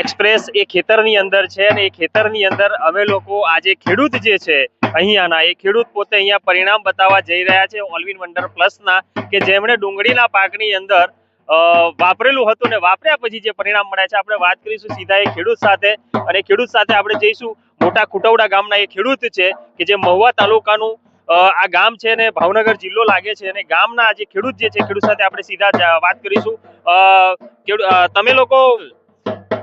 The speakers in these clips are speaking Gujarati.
એક્સપ્રેસ એ ખેતરની અંદર છે અને એ ખેતરની અંદર અમે લોકો આજે ખેડૂત જે છે અહીંયાના એ ખેડૂત પોતે અહીંયા પરિણામ બતાવવા જઈ રહ્યા છે ઓલવિન વંડર પ્લસના કે જેમણે ડુંગળીના પાકની અંદર વાપરેલું હતું ને વાપર્યા પછી જે પરિણામ મળ્યા છે આપણે વાત કરીશું સીધા એ ખેડૂત સાથે અને ખેડૂત સાથે આપણે જઈશું મોટા કુટવડા ગામના એ ખેડૂત છે કે જે મહુવા તાલુકાનું આ ગામ છે ને ભાવનગર જિલ્લો લાગે છે અને ગામના જે ખેડૂત જે છે ખેડૂત સાથે આપણે સીધા વાત કરીશું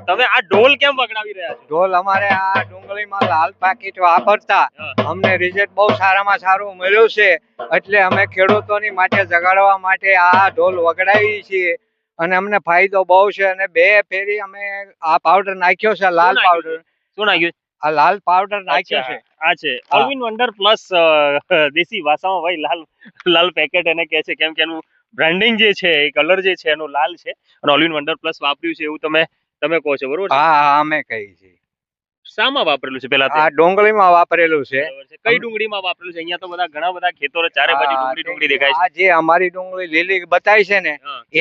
તમે આ ઢોલ કેમ વગડાવી રહ્યા છો? ઢોલ અમારે આ ડુંગળીમાં લાલ પાકીટ વાપરતા અમને રિઝલ્ટ બહુ સારામાં સારું મળ્યું છે એટલે અમે ખેડૂતોની માટે જગાડવા માટે આ ઢોલ વગડાવી છીએ અને અમને ફાયદો બહુ છે અને 2 ફેરી અમે આ પાવડર નાખ્યો છે લાલ પાવડર. શું નાખ્યું? આ લાલ પાવડર નાખ્યો છે. આ છે ઓલવિન વંડર પ્લસ દેશી ભાષામાં ભાઈ લાલ પેકેટ એને કહે છે કેમ કે એનું બ્રાન્ડિંગ જે છે એ કલર જે છે એનો લાલ છે અને ઓલવિન વંડર પ્લસ વાપર્યું છે એવું તમે કહો છો બરોબર? હા અમે કહીએ છીએ. શામાં વાપરેલું છે પેલા? આ ડુંગળીમાં વાપરેલું છે. કઈ ડુંગળીમાં વાપરેલું છે? અહીંયા તો ઘણા બધા ખેતરો ચારે બાજુ ડુંગળી દેખાય છે. આ જે અમારી ડુંગળી લીલી બતાવી છે ને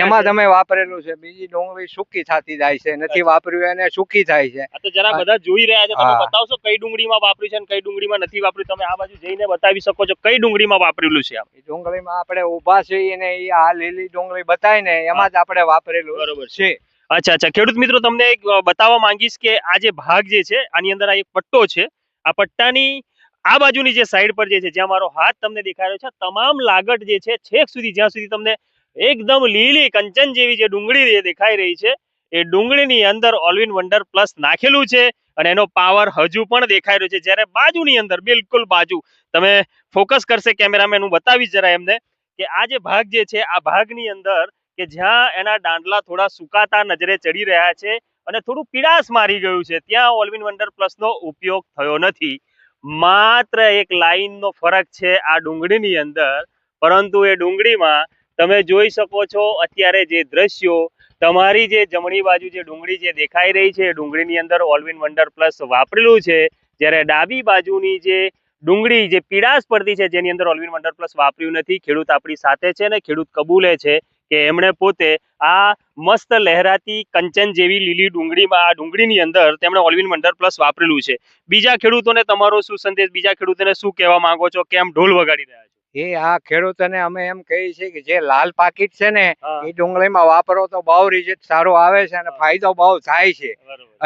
એમાં તમે વાપરેલું છે. બીજી ડુંગળી સૂકી થતી જાય છે, નથી વાપર્યું એને સૂકી થાય છે. આ તો જરા બધા જોઈ રહ્યા છે, તમે બતાવશો કઈ ડુંગળીમાં વાપર્યું છે અને કઈ ડુંગળીમાં નથી વાપર્યું? તમે આ બાજુ જઈને બતાવી શકો છો કઈ ડુંગળીમાં વાપરેલું છે. આ ડુંગળીમાં આપણે ઊભા છીએ ને આ લીલી ડુંગળી બતાવી ને એમાં જ આપણે વાપરેલું બરોબર છે. અચ્છા ખેડૂત મિત્રો તમને એક બતાવવા માંગીશ કે આ જે ભાગ જે છે આની અંદર આ એક પટ્ટો છે. આ પટ્ટાની આ બાજુની જે સાઈડ પર જે છે જ્યાં મારો હાથ તમને દેખાઈ રહ્યો છે તમામ લાગટ જે છે છેક સુધી જ્યાં સુધી તમને એકદમ લીલી કંચન જેવી જે ડુંગળી દેખાઈ રહી છે એ ડુંગળીની અંદર ઓલવિન વંડર પ્લસ નાખેલું છે અને એનો પાવર હજુ પણ દેખાઈ રહ્યો છે. જ્યારે બાજુની અંદર બિલકુલ બાજુ તમે ફોકસ કરશે કેમેરામેન, હું બતાવીશ જરા એમને કે આ જે ભાગ જે છે આ ભાગની અંદર કે જ્યાં એના દાંડલા થોડા સુકાતા નજરે ચડી રહ્યા છે અને થોડું પીડાશ મારી ગયું છે ત્યાં ઓલવિન વંડર પ્લસ નો ઉપયોગ થયો નથી. માત્ર એક લાઈનનો ફરક છે આ ડુંગળીની અંદર, પરંતુ એ ડુંગળીમાં તમે જોઈ શકો છો અત્યારે જે દ્રશ્યો તમારી જે જમણી બાજુ જે ડુંગળી જે દેખાઈ રહી છે એ ડુંગળીની અંદર ઓલવિન વંડર પ્લસ વાપરેલું છે, જ્યારે ડાબી બાજુની જે ડુંગળી જે પીડાશ પડતી છે જેની અંદર ઓલવિન વંડર પ્લસ વાપર્યું નથી. ખેડૂત આપણી સાથે છે ને ખેડૂત કબૂલે છે કે એમણે પોતે આ મસ્ત લહેરાતી કંચન જેવી લીલી ડુંગળીમાં આ ડુંગળીની અંદર તેમણે ઓલવિન વંડર પ્લસ વાપરેલું છે. બીજા ખેડૂતોને તમારો શું સંદેશ, બીજા ખેડૂતોને શું કહેવા માંગો છો? કેમ ઢોલ વગાડી રહ્યા છો? એ આ ખેડૂતોને અમે એમ કહીએ છીએ કે જે લાલ પાકીટ છે ને એ ડુંગળીમાં વાપરો તો બહુ રિઝલ્ટ સારું આવે છે અને ફાયદો બહુ થાય છે.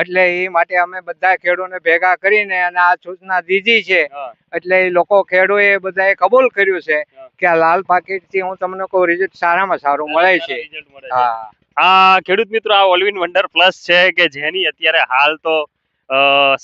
એટલે એ માટે અમે બધા ખેડૂતોને ભેગા કરીને અને આ સૂચના દીધી છે. એટલે એ લોકો ખેડૂએ બધાએ કબૂલ કર્યું છે કે આ લાલ પાકીટ થી હું તમને કહું રિઝલ્ટ સારામાં સારું મળે છે. આ ખેડૂત મિત્રો આ ઓલવિન વંડર પ્લસ છે કે જેની અત્યારે હાલ તો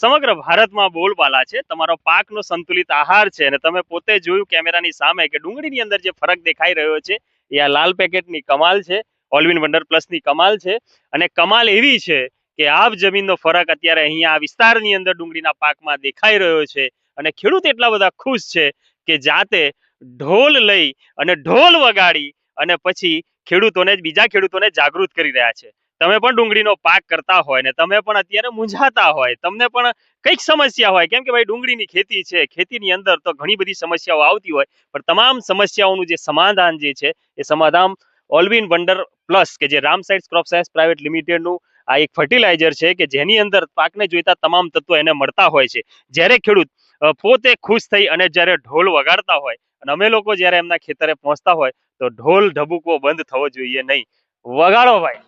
સમગ્ર ભારતમાં બોલબાલા છે. તમારો પાકનો સંતુલિત આહાર છે અને તમે પોતે જોયું કેમેરાની સામે કે ડુંગળીની અંદર જે ફરક દેખાઈ રહ્યો છે એ આ લાલ પેકેટની કમાલ છે, ઓલવિન વંડર પ્લસની કમાલ છે. અને કમાલ એવી છે કે આબ જમીનનો ફરક અત્યારે અહીંયા આ વિસ્તારની અંદર ડુંગળીના પાકમાં દેખાઈ રહ્યો છે અને ખેડૂત એટલા બધા ખુશ છે કે જાતે ઢોલ લઈ અને ઢોલ વગાડી અને પછી બીજા ખેડૂતોને જાગૃત કરી રહ્યા છે. તમે પણ ડુંગળીનો પાક કરતા હોય ને તમે પણ અત્યારે મૂંઝાતા હોય, તમને પણ કંઈક સમસ્યા હોય, કેમ કે ભાઈ ડુંગળીની ખેતી છે, ખેતીની અંદર તો ઘણી બધી સમસ્યાઓ આવતી હોય, પણ તમામ સમસ્યાઓનું જે સમાધાન જે છે એ સમાધાન ઓલવિન વંડર પ્લસ કે જે Ram sites crop science private લિમિટેડનું આ એક ફર્ટિલાઇઝર છે કે જેની અંદર પાકને જોઈતા તમામ તત્વો એને મળતા હોય છે. જ્યારે ખેડૂત પોતે ખુશ થઈ અને જ્યારે ઢોલ વગાડતા હોય અને અમે લોકો જ્યારે એમના ખેતરે પહોંચતા હોય તો ઢોલ ઢબુકો બંધ થવો જોઈએ નહીં. વગાડો ભાઈ.